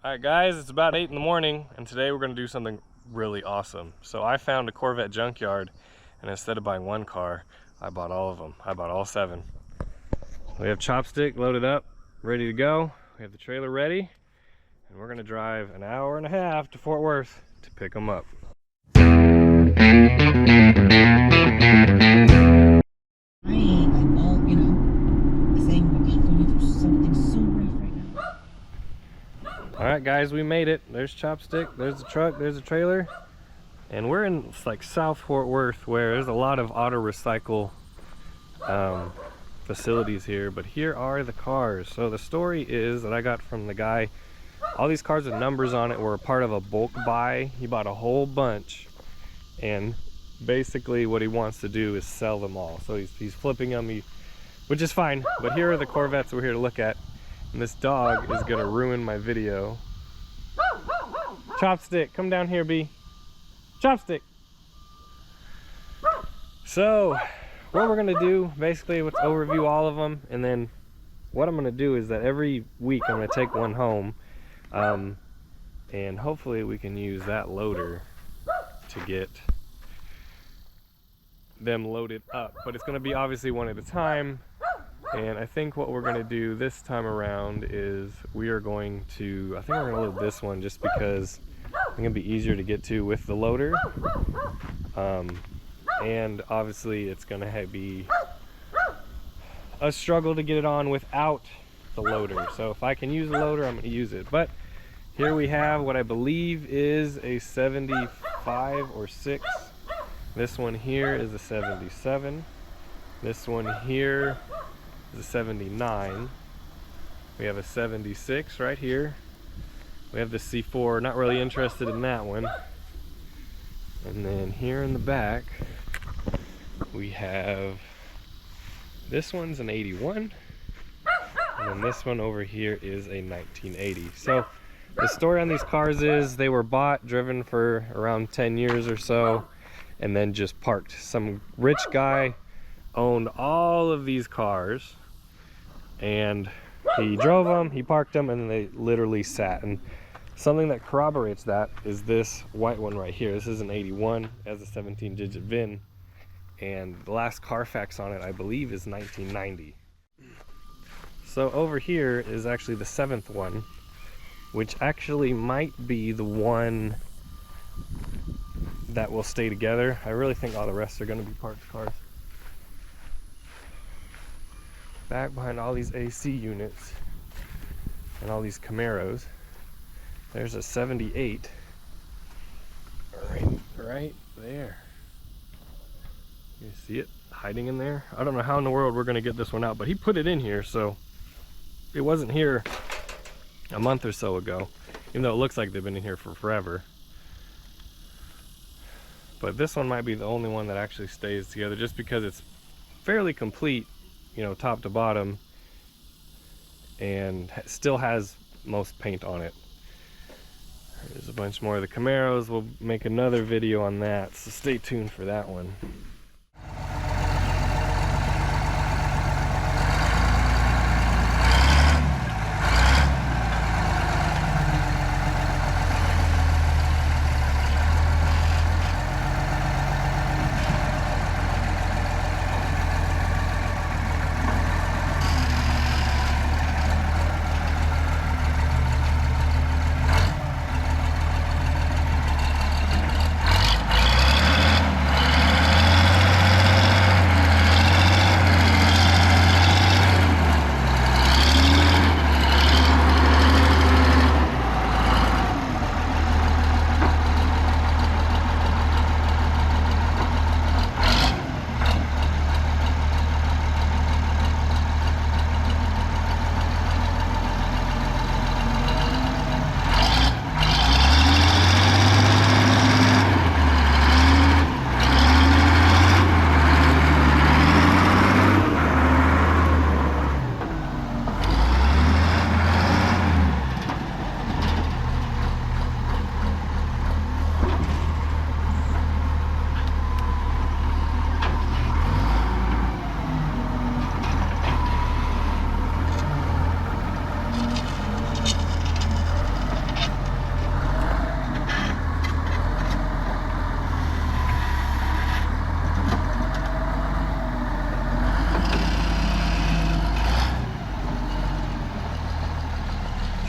Alright guys, it's about 8 in the morning and today we're going to do something really awesome. So I found a Corvette junkyard and instead of buying one car, I bought all of them. I bought all 7. We have chopstick loaded up, ready to go. We have the trailer ready and we're going to drive an hour and a half to Fort Worth to pick them up. Alright guys, we made it. There's chopstick, there's the truck, there's the trailer. And we're in like South Fort Worth where there's a lot of auto recycle facilities here, but here are the cars. So the story is that I got from the guy, all these cars with numbers on it were a part of a bulk buy. He bought a whole bunch and basically what he wants to do is sell them all. So he's flipping them, which is fine, but here are the Corvettes we're here to look at. And this dog is gonna ruin my video. Chopstick, come down here, B. Chopstick. So, what we're gonna do, basically, let's overview all of them, and then what I'm gonna do is that every week I'm gonna take one home, and hopefully we can use that loader to get them loaded up. But it's gonna be obviously one at a time. And I think what we're going to do this time around is we are going to, I think we're going to load this one just because it's going to be easier to get to with the loader. And obviously it's going to be a struggle to get it on without the loader. So if I can use the loader, I'm going to use it. But here we have what I believe is a 75 or 6. This one here is a 77. This one here is a 79. We have a 76 right here. We have the C4, not really interested in that one. And then here in the back we have, this one's an 81, and then this one over here is a 1980. So the story on these cars is they were bought, driven for around 10 years or so, and then just parked. Some rich guy owned all of these cars and he drove them, he parked them, and they literally sat. And something that corroborates that is this white one right here. This is an 81, has a 17-digit VIN, and the last Carfax on it I believe is 1990. So over here is actually the 7th one, which actually might be the one that will stay together. I really think all the rest are going to be parked cars. Back behind all these AC units and all these Camaros, there's a 78 right there. You see it hiding in there? I don't know how in the world we're going to get this one out, but he put it in here, so it wasn't here a month or so ago, even though it looks like they've been in here for forever. But this one might be the only one that actually stays together just because it's fairly complete, you know, top to bottom, and still has most paint on it. There's a bunch more of the Camaros. We'll make another video on that, so stay tuned for that one.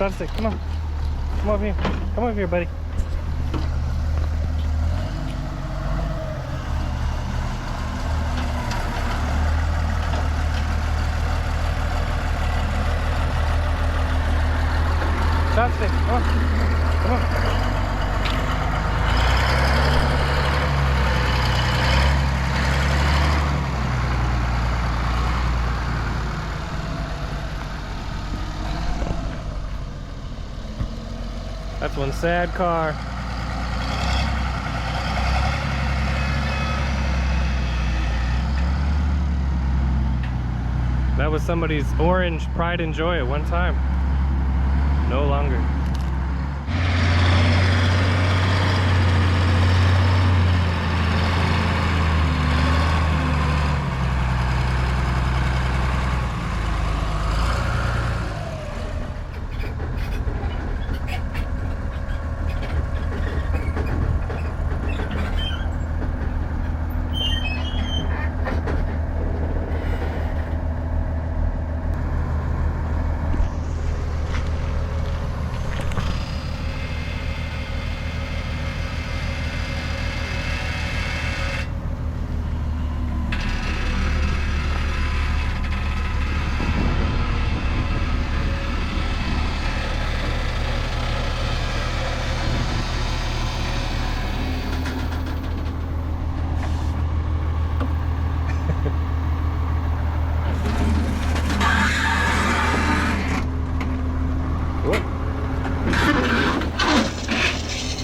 Chopstick, come on. Come over here. Come over here, buddy. Chopstick, come on. Come on. That's one sad car. That was somebody's orange pride and joy at one time. No longer.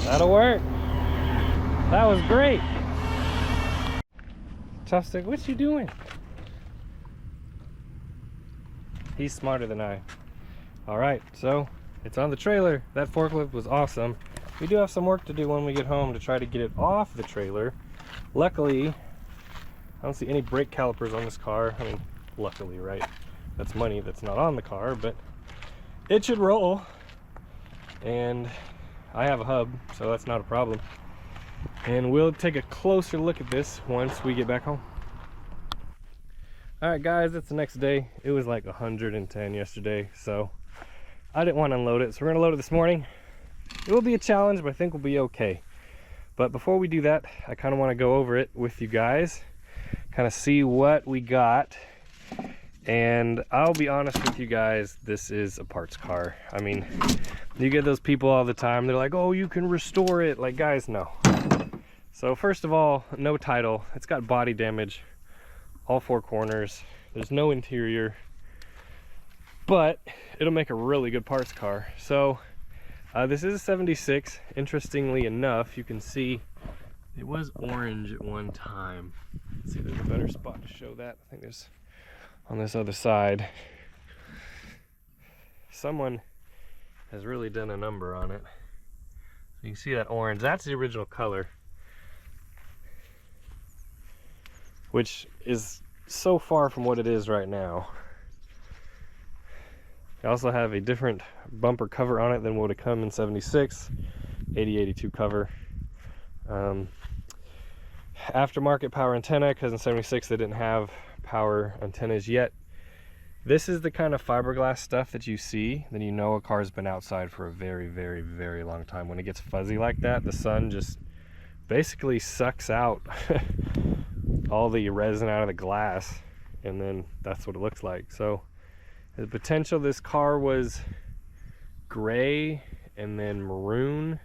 That'll work. That was great. Chopstick, what you doing? He's smarter than I. All right, so it's on the trailer. That forklift was awesome. We do have some work to do when we get home to try to get it off the trailer. Luckily, I don't see any brake calipers on this car. I mean, luckily, right? That's money that's not on the car, but it should roll. And I have a hub, so that's not a problem. And we'll take a closer look at this once we get back home. All right, guys, it's the next day. It was like 110 yesterday, so I didn't want to unload it. So we're gonna load it this morning. It will be a challenge, but I think we'll be okay. But before we do that, I kind of want to go over it with you guys, kind of see what we got. And I'll be honest with you guys, this is a parts car. I mean, you get those people all the time, they're like, oh, you can restore it. Like, guys, no. So first of all, no title. It's got body damage, all four corners. There's no interior, but it'll make a really good parts car. So this is a 76. Interestingly enough, you can see it was orange at one time. Let's see if there's a better spot to show that. I think there's on this other side. Someone has really done a number on it. So you can see that orange, that's the original color, which is so far from what it is right now. I also have a different bumper cover on it than what would have come in 76, 80-82 cover. Aftermarket power antenna, because in 76 they didn't have power antennas yet. This is the kind of fiberglass stuff that you see, then you know a car's been outside for a very, very, very long time. When it gets fuzzy like that, the sun just basically sucks out all the resin out of the glass, and then that's what it looks like. So the potential, this car was gray and then maroon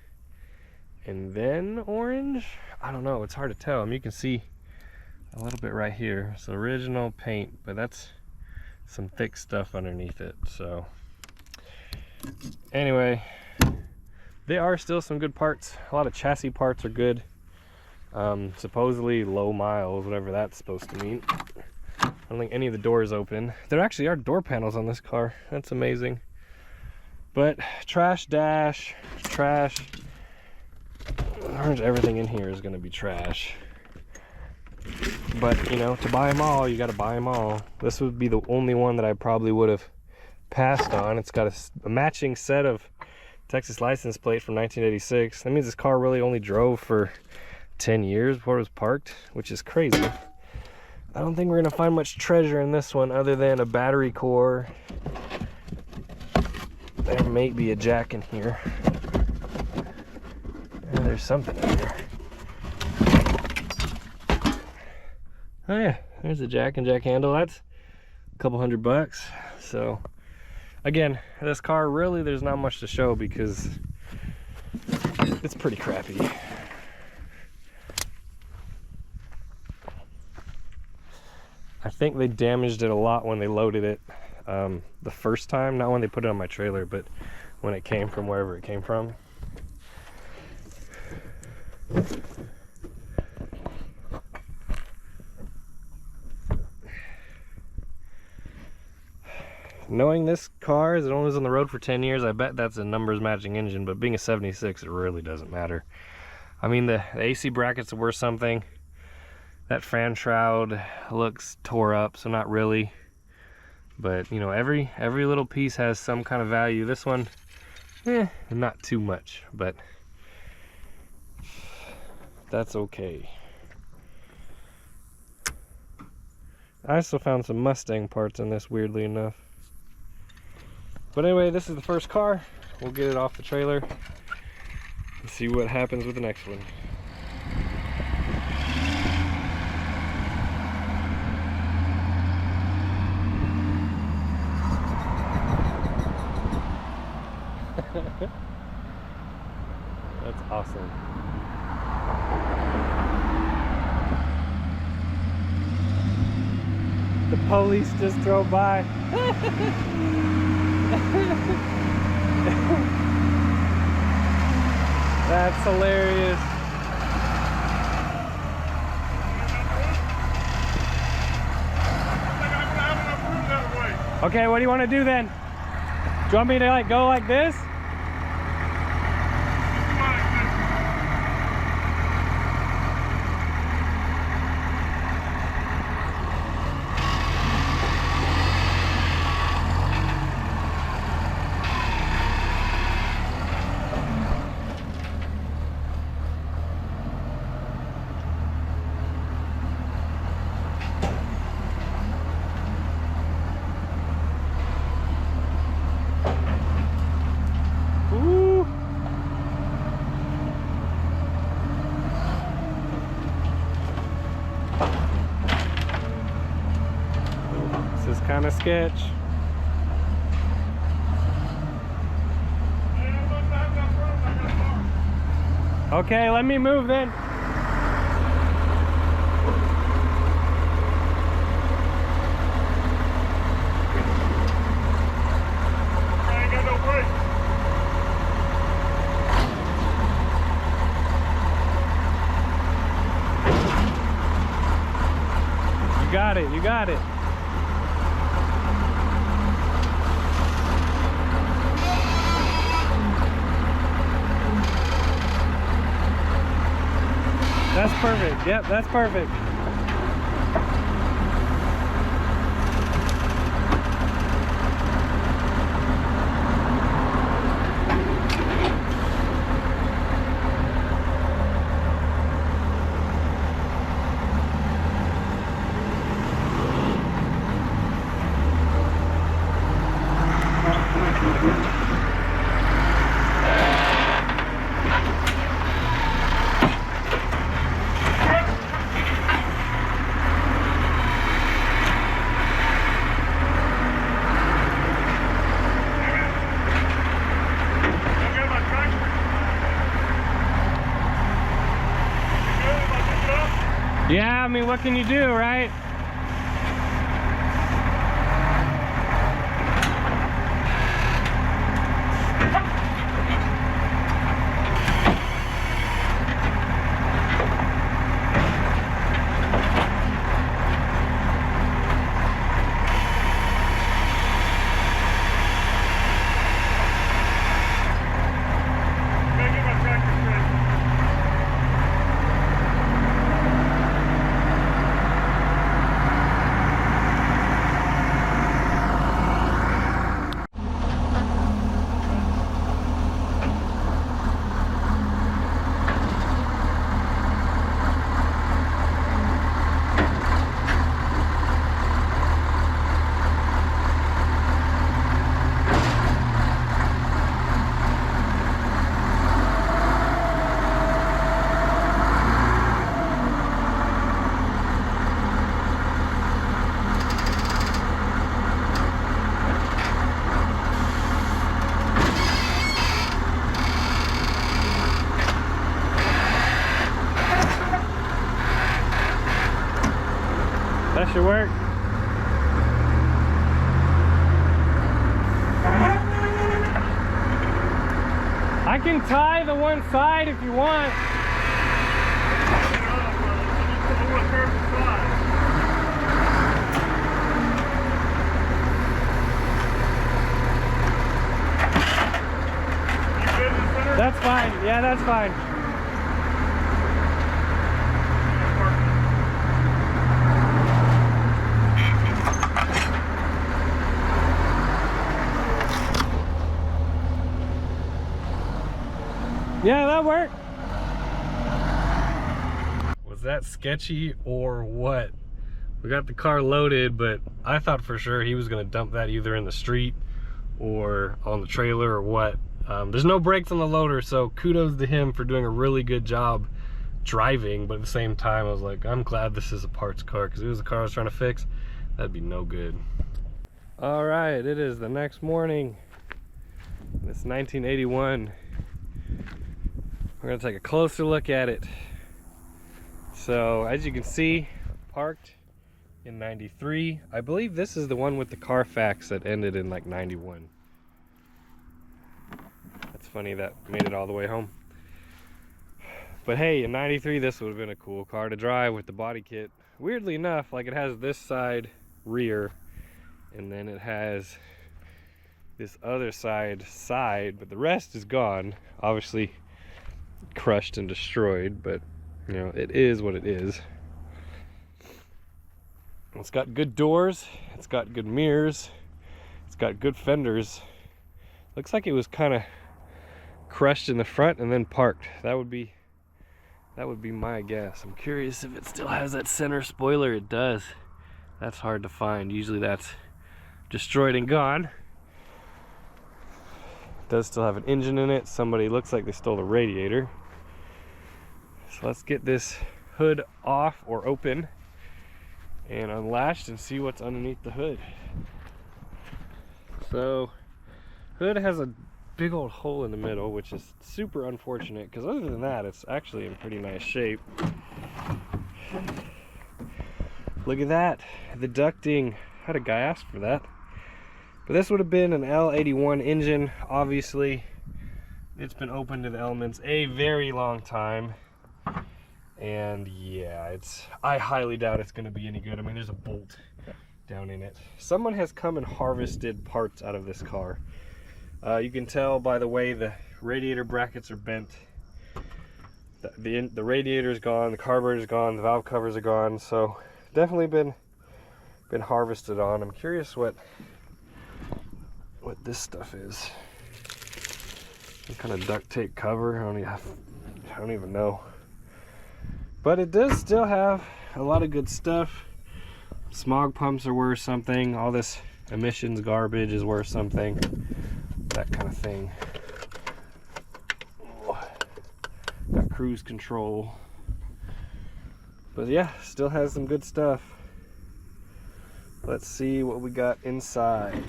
and then orange. I don't know, it's hard to tell. I mean, you can see a little bit right here. It's original paint, but that's some thick stuff underneath it. So anyway, there are still some good parts. A lot of chassis parts are good. Supposedly low miles, whatever that's supposed to mean. I don't think any of the doors open. There actually are door panels on this car. That's amazing. But trash dash, trash. Everything in here is going to be trash. But, you know, to buy them all, you got to buy them all. This would be the only one that I probably would have passed on. It's got a matching set of Texas license plate from 1986. That means this car really only drove for 10 years before it was parked, which is crazy. I don't think we're going to find much treasure in this one other than a battery core There may be a jack in here. And there's something in here. Oh yeah, there's a jack and jack handle. That's a couple $100. So again, this car really there's not much to show because it's pretty crappy. I think they damaged it a lot when they loaded it the first time, not when they put it on my trailer, but when it came from wherever it came from. Knowing this car is it only was on the road for 10 years, I bet that's a numbers matching engine, but being a 76, it really doesn't matter. I mean, the AC brackets are worth something. That fan shroud looks tore up, so not really. But, you know, every little piece has some kind of value. This one, not too much, but that's okay. I also found some Mustang parts in this, weirdly enough. But anyway, this is the first car. We'll get it off the trailer and see what happens with the next one. That's awesome. The police just drove by. That's hilarious. Okay, what do you want to do then? Do you want me to like go like this? Kind of sketch. Okay, let me move then. I ain't got no brakes. You got it, you got it. That's perfect. Yep, that's perfect. Yeah, I mean, what can you do, right? Should work. I can tie the one side if you want. That's fine. Yeah, that's fine. Yeah, that worked. Was that sketchy or what? We got the car loaded, but I thought for sure he was gonna dump that either in the street or on the trailer or what. There's no brakes on the loader, so kudos to him for doing a really good job driving, but at the same time I was like, I'm glad this is a parts car, because if it was a car I was trying to fix, that'd be no good. All right, it is the next morning. It's 1981. We're gonna take a closer look at it. So as you can see, parked in 93. I believe this is the one with the Carfax that ended in like 91. That's funny that made it all the way home. But hey, in 93 this would have been a cool car to drive with the body kit. Weirdly enough, like it has this side rear, and then it has this other side, but the rest is gone. Obviously crushed and destroyed, but you know, it is what it is. It's got good doors, it's got good mirrors, it's got good fenders. Looks like it was kind of crushed in the front and then parked. That would be my guess. I'm curious if it still has that center spoiler. It does. That's hard to find. Usually that's destroyed and gone. It does still have an engine in it. Somebody looks like they stole the radiator. So let's get this hood off or open and unlatched and see what's underneath the hood. So hood has a big old hole in the middle, which is super unfortunate, because other than that it's actually in pretty nice shape. Look at that, the ducting. Had a guy ask for that, but this would have been an L81 engine. Obviously it's been open to the elements a very long time, and yeah, I highly doubt it's going to be any good. I mean, there's a bolt down in it. Someone has come and harvested parts out of this car. You can tell by the way the radiator brackets are bent. The radiator's gone, the carburetor's gone, the valve covers are gone, so definitely been harvested on. I'm curious what this stuff is. Some kind of duct tape cover. I don't even know. But it does still have a lot of good stuff. Smog pumps are worth something. All this emissions garbage is worth something. That kind of thing. Got cruise control. But yeah, still has some good stuff. Let's see what we got inside.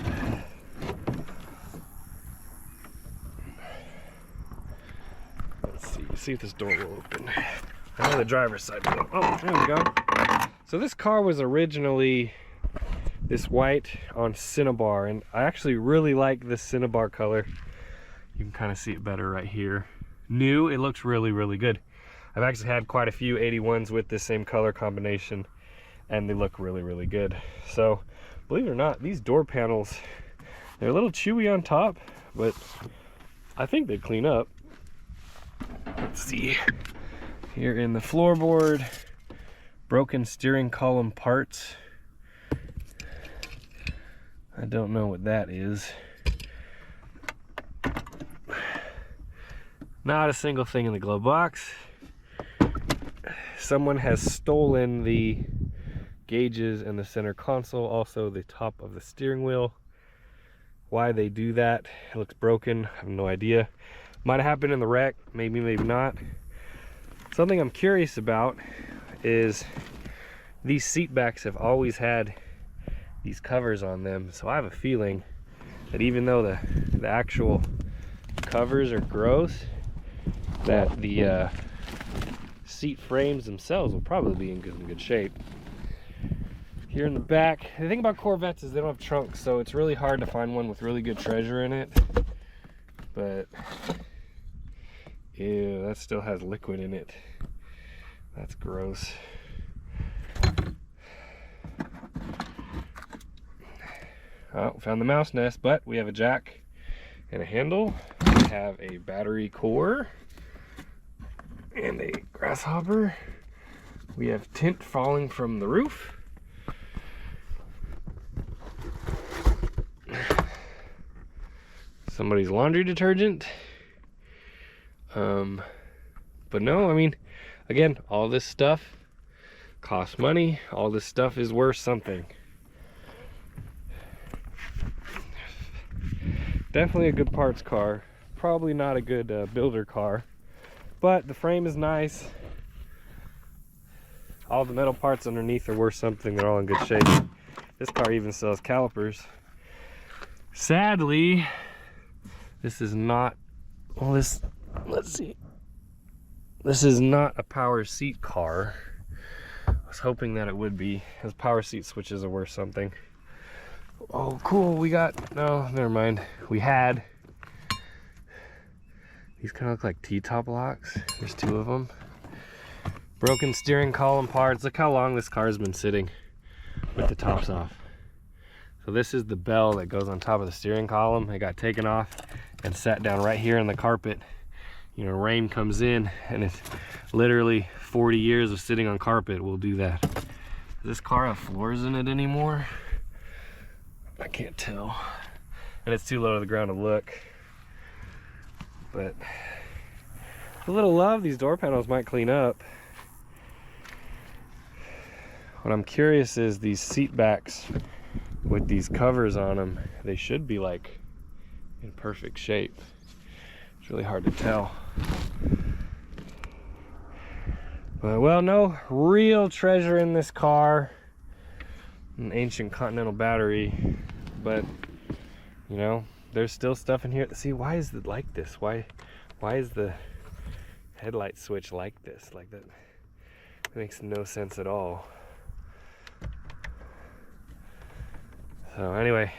Let's see if this door will open. I know the driver's side will. Oh, there we go. So this car was originally this white on Cinnabar, and I actually really like this Cinnabar color. You can kind of see it better right here. New, it looks really, really good. I've actually had quite a few 81s with this same color combination, and they look really, really good. So, believe it or not, these door panels, they're a little chewy on top, but I think they clean up. Let's see. Here in the floorboard, broken steering column parts. I don't know what that is. Not a single thing in the glove box. Someone has stolen the gauges and the center console, also the top of the steering wheel. Why they do that, it looks broken, I have no idea. Might have happened in the wreck, maybe, maybe not. Something I'm curious about is these seat backs have always had these covers on them, so I have a feeling that even though the actual covers are gross, that the seat frames themselves will probably be in good shape. Here in the back, the thing about Corvettes is they don't have trunks, so it's really hard to find one with really good treasure in it. But, ew, that still has liquid in it. That's gross. Oh, found the mouse nest, but we have a jack and a handle. We have a battery core and a grasshopper. We have tint falling from the roof. Somebody's laundry detergent. But no, I mean, again, all this stuff costs money. All this stuff is worth something. Definitely a good parts car. Probably not a good builder car, but the frame is nice. All the metal parts underneath are worth something. They're all in good shape. This car even sells calipers. Sadly, this is not, well, let's see. This is not a power seat car. I was hoping that it would be, as power seat switches are worth something. Oh, cool, we got, no, never mind. We had, these kind of look like T-top locks. There's two of them. Broken steering column parts. Look how long this car's been sitting with the tops off. So this is the bell that goes on top of the steering column. It got taken off and sat down right here in the carpet. You know, rain comes in and it's literally 40 years of sitting on carpet will do that. Does this car have floors in it anymore? I can't tell. And it's too low to the ground to look. But a little love, these door panels might clean up. What I'm curious is these seat backs with these covers on them, they should be like in perfect shape. It's really hard to tell. But well, no real treasure in this car. An ancient Continental battery, but you know, there's still stuff in here. See, why is it like this? Why is the headlight switch like this? Like that? It makes no sense at all. So anyway,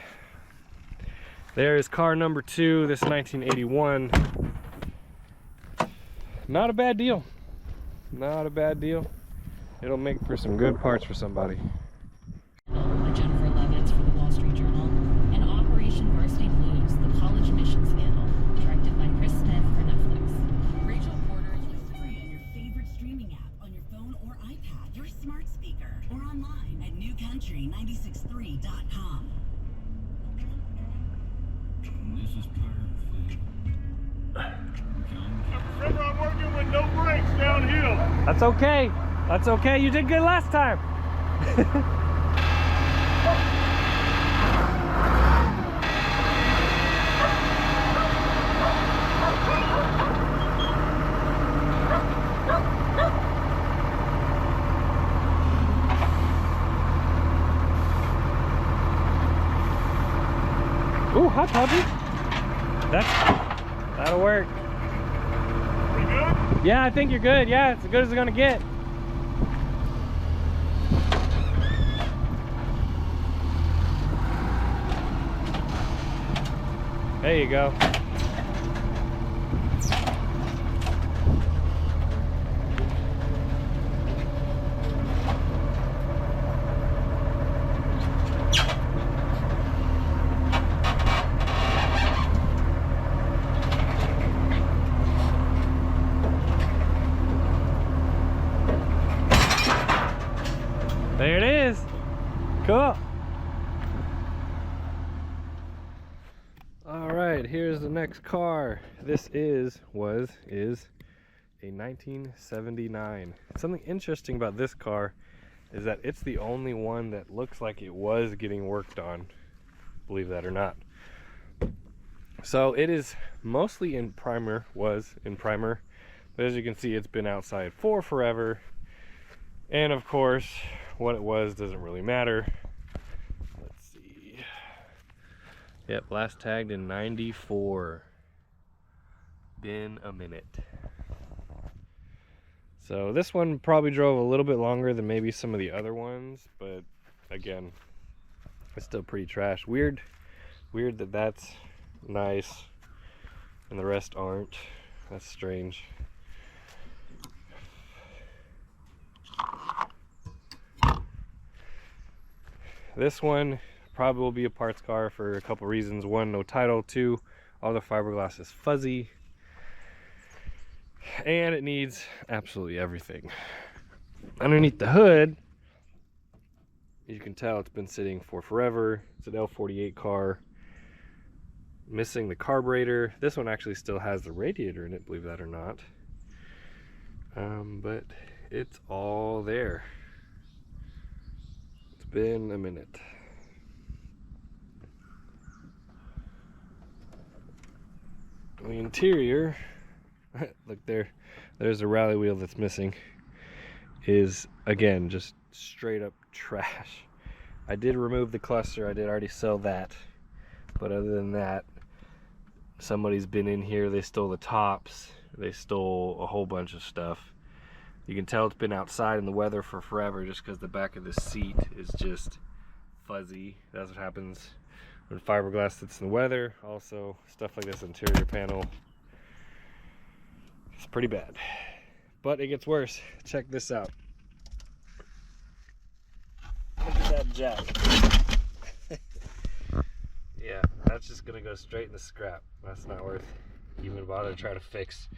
there is car number 2, this 1981. Not a bad deal. Not a bad deal. It'll make for some good parts for somebody. Jennifer Levitz for the Wall Street Journal, and Operation Varsity Blues, the college admission scandal, directed by Chris Smith for Netflix. Rachel Porter is free on your favorite streaming app on your phone or iPad, your smart speaker, or online at newcountry963.com. This is perfect. Remember, I'm working with no brakes downhill. That's okay. That's okay. You did good last time. Ooh, hot puppy. That'll work. We good? Yeah, I think you're good. Yeah, it's as good as it's gonna get. There you go. There it is. Cool. All right, here's the next car. This is a 1979. Something interesting about this car is that it's the only one that looks like it was getting worked on, believe that or not. So it is mostly in primer, was in primer, but as you can see, it's been outside for forever. And of course, what it was doesn't really matter. Let's see. Yep, last tagged in 94. Been a minute. So this one probably drove a little bit longer than maybe some of the other ones, but again, it's still pretty trash. Weird that that's nice and the rest aren't. That's strange. This one probably will be a parts car for a couple reasons. One, no title. Two, all the fiberglass is fuzzy. And it needs absolutely everything. Underneath the hood, you can tell it's been sitting for forever. It's an L48 car. Missing the carburetor. This one actually still has the radiator in it, believe that or not. But it's all there. It's been a minute. The interior, look there's a rally wheel that's missing, is again just straight up trash. I did remove the cluster, I did already sell that, but other than that, somebody's been in here, they stole the tops, they stole a whole bunch of stuff. You can tell it's been outside in the weather for forever just because the back of this seat is just fuzzy. That's what happens when fiberglass sits in the weather. Also, stuff like this interior panel, it's pretty bad. But it gets worse. Check this out. Look at that jack. Yeah, that's just gonna go straight in the scrap. That's not worth even bother to try to fix.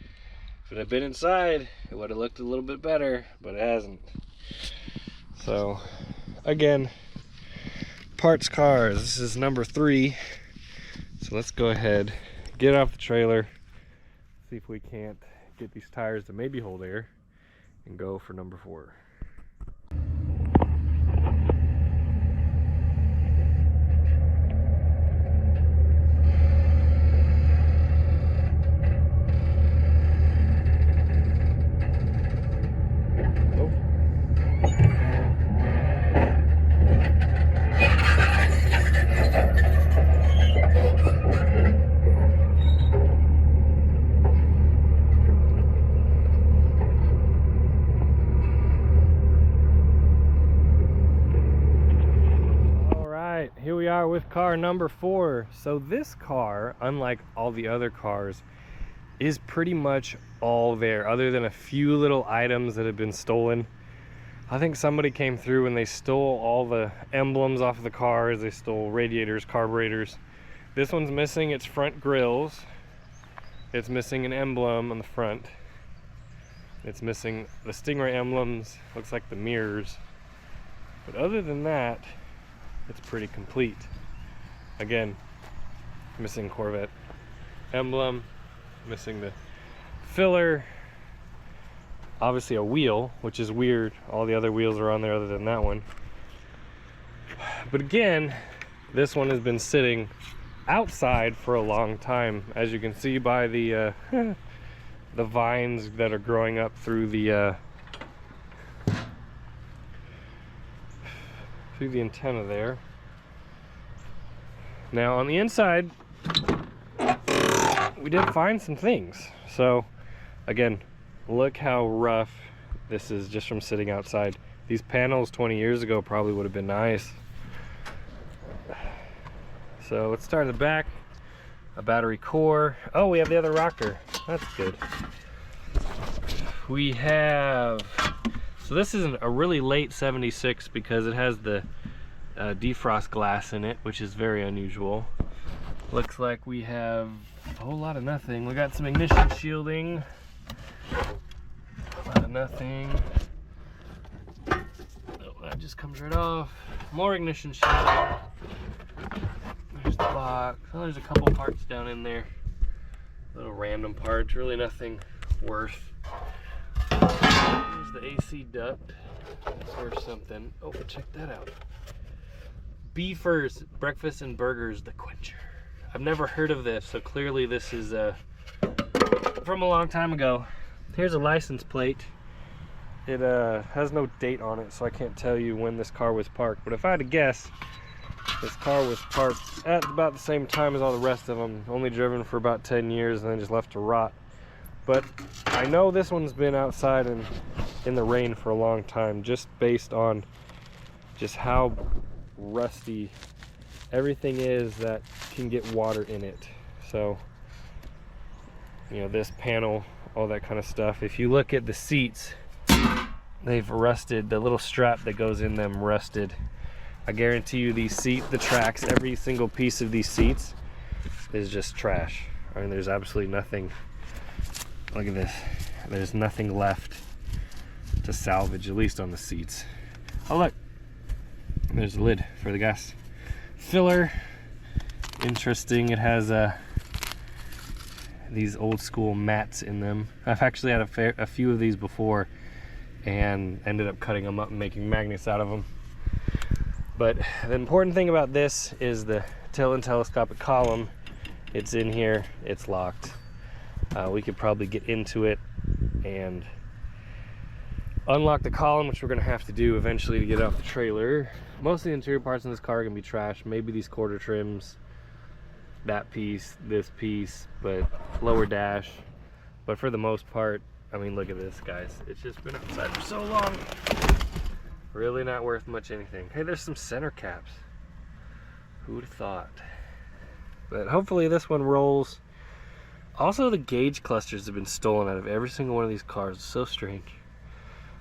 If it had been inside, it would have looked a little bit better, but it hasn't. So, again, parts cars. This is number 3. So let's go ahead, get off the trailer, see if we can't get these tires to maybe hold air, and go for number 4. Here we are with car number 4. So this car, unlike all the other cars, is pretty much all there, other than a few little items that have been stolen. I think somebody came through and they stole all the emblems off of the cars. They stole radiators, carburetors. This one's missing its front grills. It's missing an emblem on the front. It's missing the Stingray emblems. Looks like the mirrors. But other than that, it's pretty complete. Again, missing Corvette emblem, missing the filler, obviously a wheel, which is weird. All the other wheels are on there other than that one. But again, this one has been sitting outside for a long time, as you can see by the the vines that are growing up through the antenna there. Now on the inside, we did find some things. So again, look how rough this is just from sitting outside. These panels 20 years ago probably would have been nice. So let's start at the back. A battery core. Oh, we have the other rocker. That's good. We have, so this is a really late 76 because it has the defrost glass in it, which is very unusual. Looks like we have a whole lot of nothing. We got some ignition shielding. A lot of nothing. Oh, that just comes right off. More ignition shielding. There's the box. Oh, there's a couple parts down in there. Little random parts, really nothing worth. There's the AC duct. That's worth something. Oh, check that out. Beefers, breakfast and burgers, the quencher. I've never heard of this, so clearly this is from a long time ago. Here's a license plate. It has no date on it, so I can't tell you when this car was parked. But if I had to guess, this car was parked at about the same time as all the rest of them. Only driven for about 10 years and then just left to rot. But I know this one's been outside and in the rain for a long time, just based on just how rusty everything is that can get water in it. So, you know, this panel, all that kind of stuff. If you look at the seats, they've rusted. The little strap that goes in them rusted. I guarantee you these the tracks, every single piece of these seats is just trash. I mean, there's absolutely nothing. Look at this. There's nothing left to salvage, at least on the seats. Oh look, there's a lid for the gas filler. Interesting. It has these old school mats in them. I've actually had a few of these before and ended up cutting them up and making magnets out of them. But the important thing about this is the tilt and telescopic column. It's in here, it's locked. We could probably get into it and unlock the column, which we're gonna have to do eventually to get off the trailer. Most of the interior parts in this car are gonna be trash. Maybe these quarter trims, that piece, this piece, but lower dash. But for the most part, I mean, look at this, guys. It's just been outside for so long. Really not worth much anything. Hey, there's some center caps. Who'd have thought? But hopefully this one rolls. Also, the gauge clusters have been stolen out of every single one of these cars. It's so strange.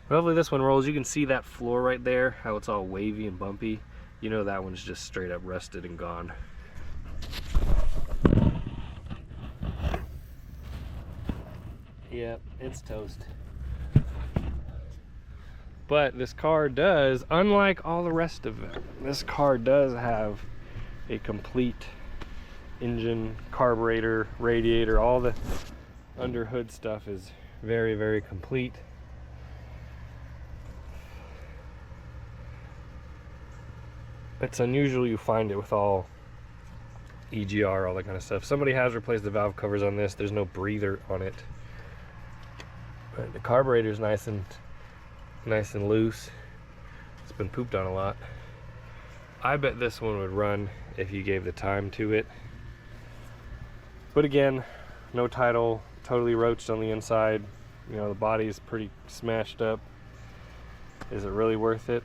But hopefully this one rolls. You can see that floor right there, how it's all wavy and bumpy. You know that one's just straight up rusted and gone. Yep, it's toast. But this car does, unlike all the rest of them, this car does have a complete engine, carburetor, radiator. All the under hood stuff is very, very complete. It's unusual you find it with all EGR, all that kind of stuff. Somebody has replaced the valve covers on this. There's no breather on it. But the carburetor is nice and loose. It's been pooped on a lot. I bet this one would run if you gave the time to it. But again, no title, totally roached on the inside. You know, the body is pretty smashed up. Is it really worth it?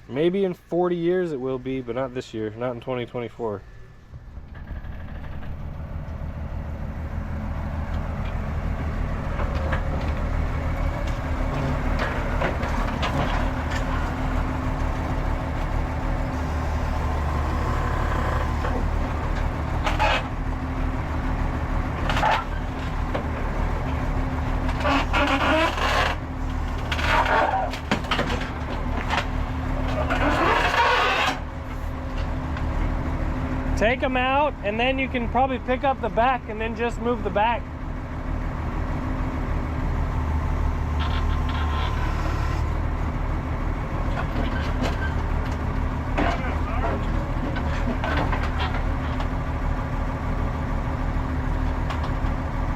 Maybe in 40 years it will be, but not this year, not in 2024. Take them out, and then you can probably pick up the back and then just move the back.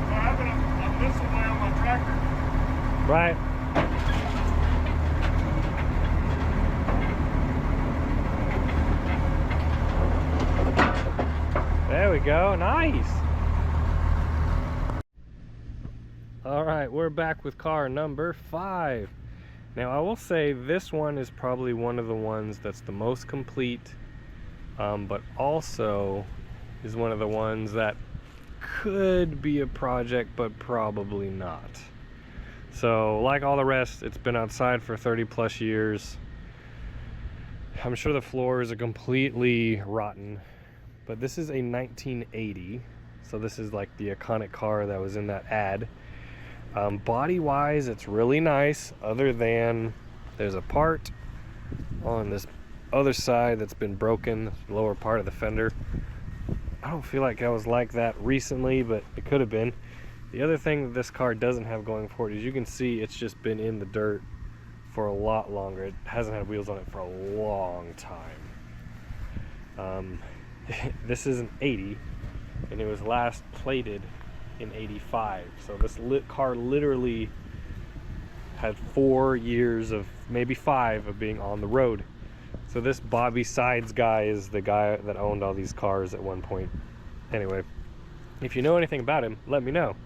I'm this way on my tractor. Right. There we go, nice. All right, we're back with car number 5. Now I will say this one is probably one of the ones that's the most complete, but also is one of the ones that could be a project, but probably not. So like all the rest, it's been outside for 30 plus years. I'm sure the floors are completely rotten. But this is a 1980, so this is like the iconic car that was in that ad. Body-wise, it's really nice, other than there's a part on this other side that's been broken, the lower part of the fender. I don't feel like I was like that recently, but it could have been. The other thing that this car doesn't have going for it is you can see it's just been in the dirt for a lot longer. It hasn't had wheels on it for a long time. This is an 80, and it was last plated in 85. So this car literally had 4 years of, maybe 5, of being on the road. So this Bobby Sides guy is the guy that owned all these cars at one point. Anyway, if you know anything about him, let me know.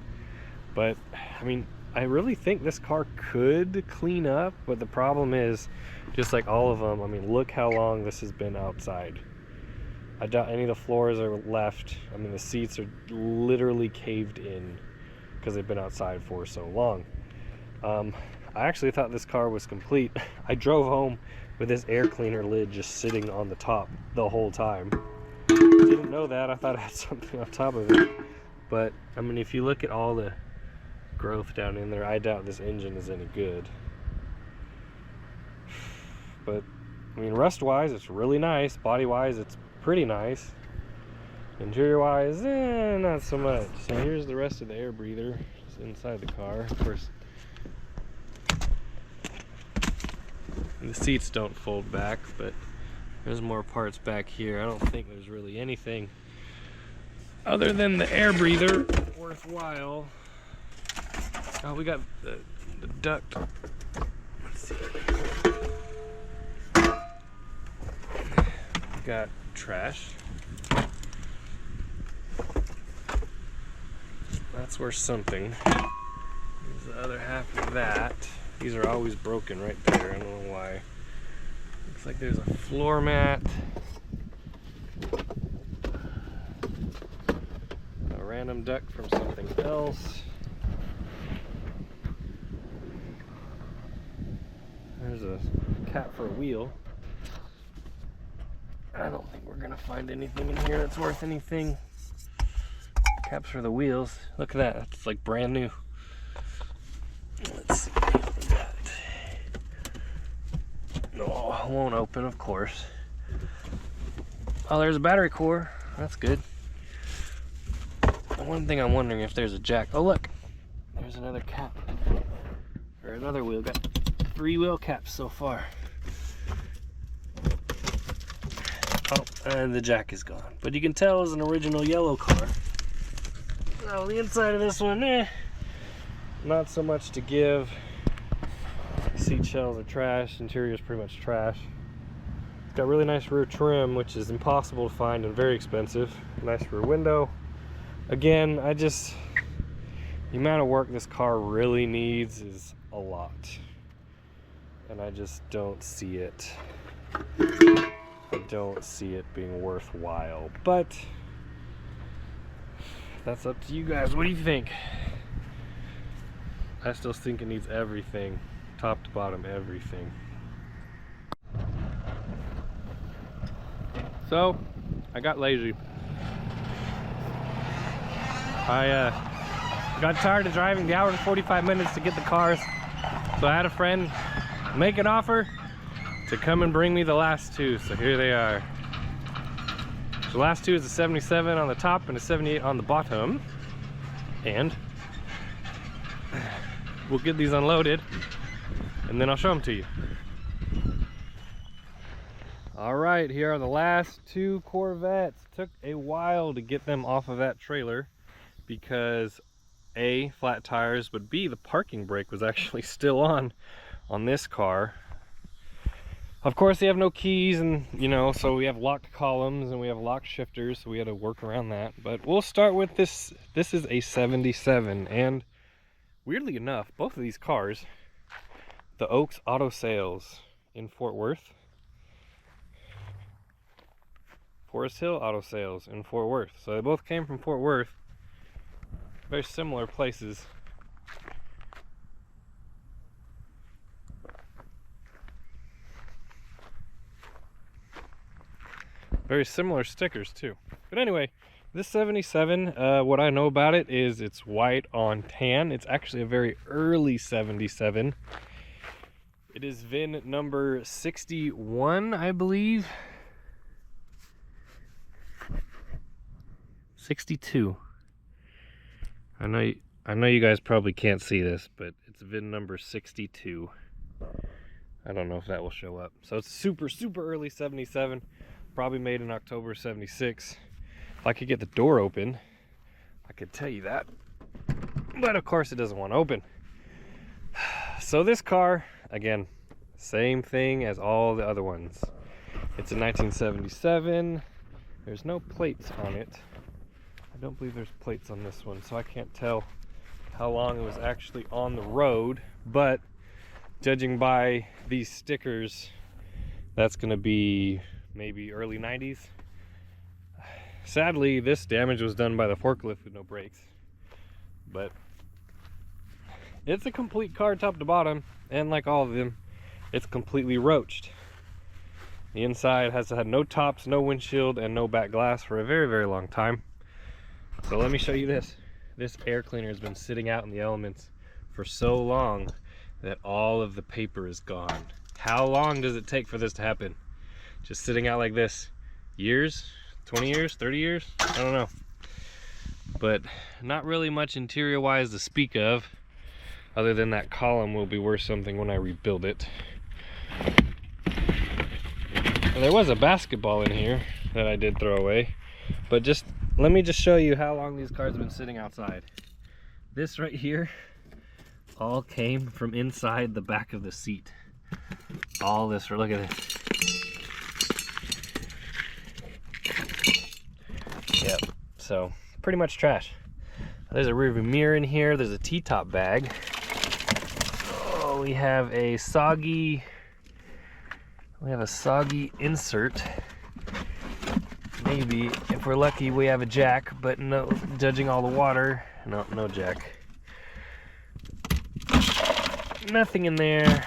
But I mean, I really think this car could clean up, but the problem is, just like all of them, I mean, look how long this has been outside. I doubt any of the floors are left. I mean, the seats are literally caved in because they've been outside for so long. I actually thought this car was complete. I drove home with this air cleaner lid just sitting on the top the whole time. Didn't know that. I thought it had something on top of it. But, I mean, if you look at all the growth down in there, I doubt this engine is any good. But, I mean, rust-wise, it's really nice. Body-wise, it's pretty nice. Interior-wise, not so much. So here's the rest of the air breather. It's inside the car. Of course, the seats don't fold back, but there's more parts back here. I don't think there's really anything other than the air breather worthwhile. Oh, we got the duct. Let's see. We got trash. That's worth something. Here's the other half of that. These are always broken right there. I don't know why. Looks like there's a floor mat. A random duct from something else. There's a cap for a wheel. I don't think we're gonna find anything in here that's worth anything. Caps for the wheels. Look at that. That's like brand new. Let's see. No, it won't open, of course. Oh, there's a battery core. That's good. One thing I'm wondering if there's a jack. Oh, look. There's another cap. Or another wheel. Got 3 wheel caps so far. Oh, and the jack is gone. But you can tell it's an original yellow car. Oh, the inside of this one, not so much to give. Seat shells are trash. Interior is pretty much trash. It's got really nice rear trim, which is impossible to find and very expensive. Nice rear window. Again, the amount of work this car really needs is a lot. And I just don't see it. I don't see it being worthwhile. But that's up to you guys. What do you think? I still think it needs everything. Top to bottom, everything. So, I got lazy. I got tired of driving the hour and 45 minutes to get the cars. So I had a friend make an offer to come and bring me the last 2. So here they are. The last 2 is a 77 on the top and a 78 on the bottom. And we'll get these unloaded and then I'll show them to you. All right, here are the last 2 Corvettes. Took a while to get them off of that trailer because A, flat tires, but B, the parking brake was actually still on this car. Of course, they have no keys, and so we have locked columns and we have locked shifters, so we had to work around that. But we'll start with this. This is a 77, and weirdly enough, both of these cars, the Oaks Auto Sales in Fort Worth, Forest Hill Auto Sales in Fort Worth. So they both came from Fort Worth. Very similar places. Very similar stickers too. But anyway, this 77, what I know about it is it's white on tan. It's actually a very early 77. It is VIN number 61, I believe. 62. I know you guys probably can't see this, but it's VIN number 62. I don't know if that will show up. So it's super early 77. Probably made in October 76. If I could get the door open, I could tell you that. But of course it doesn't want to open. So this car, again, same thing as all the other ones. It's a 1977. There's no plates on it. I don't believe there's plates on this one, so I can't tell how long it was actually on the road, but judging by these stickers, that's gonna be maybe early 90s. Sadly, this damage was done by the forklift with no brakes, but it's a complete car top to bottom, and like all of them, it's completely roached. The inside has had no tops, no windshield, and no back glass for a very, very long time. So let me show you this. This air cleaner has been sitting out in the elements for so long that all of the paper is gone. How long does it take for this to happen? Just sitting out like this? Years? 20 years? 30 years? I don't know. But not really much interior wise to speak of, other than that column will be worth something when I rebuild it. And there was a basketball in here that I did throw away, but just let me just show you how long these cars have been sitting outside. This right here all came from inside the back of the seat. All this, look at this. Yep, so pretty much trash. There's a rearview mirror in here. There's a T-top bag. Oh, we have a soggy insert. Maybe, if we're lucky, we have a jack, but no, judging all the water, no jack. Nothing in there.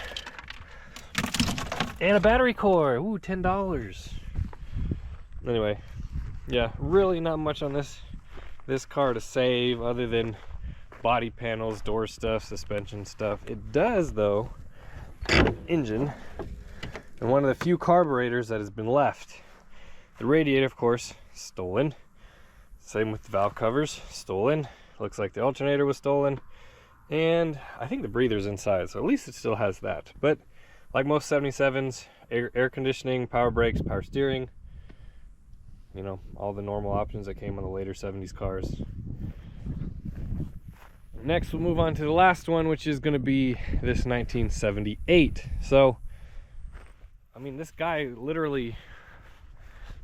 And a battery core. Ooh, $10. Anyway, yeah, really not much on this car to save other than body panels, door stuff, suspension stuff. It does, though, engine, and one of the few carburetors that has been left. The radiator, of course, stolen. Same with the valve covers, stolen. Looks like the alternator was stolen. And I think the breather's inside, so at least it still has that. But like most 77s, air conditioning, power brakes, power steering, you know, all the normal options that came on the later 70s cars. Next, we'll move on to the last one, which is going to be this 1978. So, I mean, this guy literally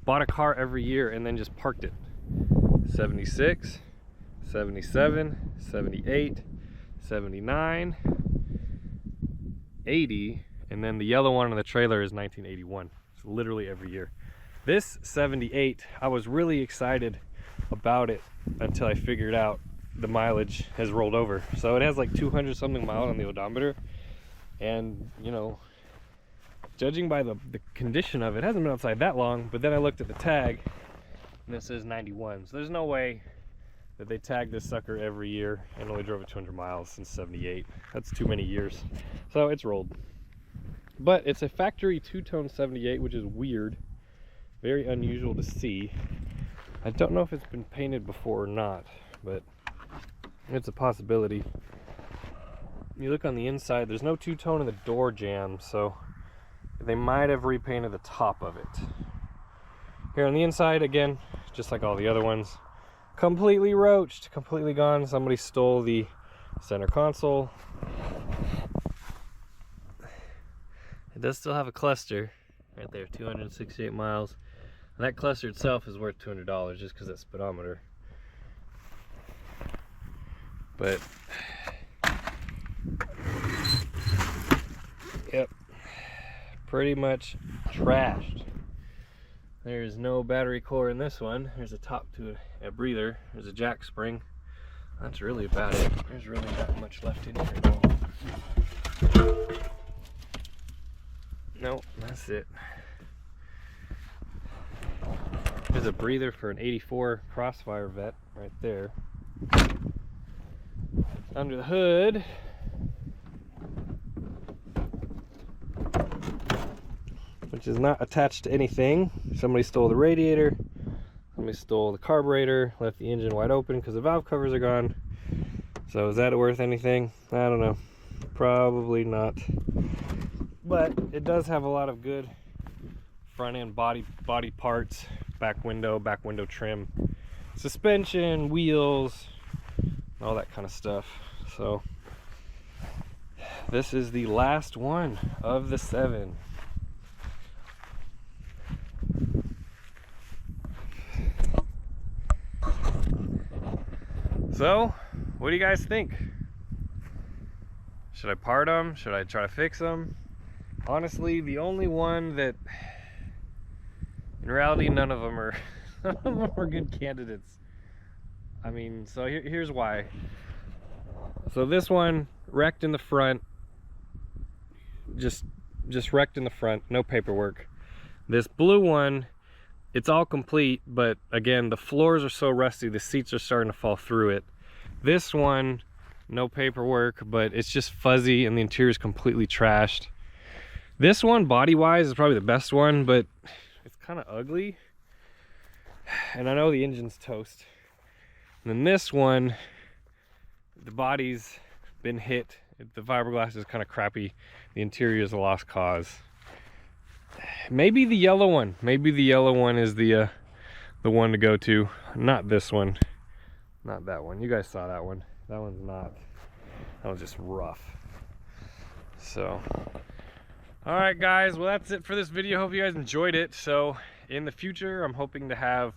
bought a car every year and then just parked it. 76, 77, 78, 79, 80, and then the yellow one on the trailer is 1981. It's literally every year. This 78, I was really excited about it until I figured out the mileage has rolled over. So it has like 200 something miles on the odometer, and you know, judging by the condition of it, it hasn't been outside that long. But then I looked at the tag and it says 91, so there's no way that they tagged this sucker every year and only drove it 200 miles since 78. That's too many years. So it's rolled. But it's a factory two-tone 78, which is weird, very unusual to see. I don't know if it's been painted before or not, but it's a possibility. You look on the inside, there's no two-tone in the door jamb, so they might have repainted the top of it. Here on the inside, again, just like all the other ones, completely roached, completely gone. Somebody stole the center console. It does still have a cluster right there, 268 miles. And that cluster itself is worth $200 just because that speedometer. But yep, pretty much trashed. There's no battery core in this one. There's a top to a breather. There's a jack spring. That's really about it. There's really not much left in here, no. Nope, that's it. There's a breather for an 84 Crossfire Vet right there. Under the hood, which is not attached to anything. Somebody stole the radiator, somebody stole the carburetor, left the engine wide open because the valve covers are gone. So is that worth anything? I don't know. Probably not. But it does have a lot of good front end body parts, back window trim, suspension, wheels, all that kind of stuff. So this is the last one of the 7. So what do you guys think? Should I part them? Should I try to fix them? Honestly, the only one that, in reality, none of them are good candidates. I mean, so here's why. So this one wrecked in the front, just wrecked in the front, no paperwork. This blue one, it's all complete, but again, the floors are so rusty, the seats are starting to fall through it. This one, no paperwork, but it's just fuzzy and the interior is completely trashed. This one, body-wise, is probably the best one, but it's kind of ugly. And I know the engine's toast. And then this one, the body's been hit. The fiberglass is kind of crappy. The interior is a lost cause. Maybe the yellow one. Maybe the yellow one is the one to go to. Not this one. Not that one. You guys saw that one. That one's not. That one's just rough. So, all right, guys. Well, that's it for this video. Hope you guys enjoyed it. So, in the future, I'm hoping to have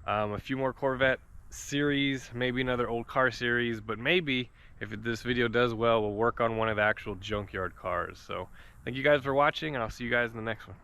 a few more Corvette series, maybe another old car series, but maybe if this video does well, we'll work on one of the actual junkyard cars. So, thank you guys for watching, and I'll see you guys in the next one.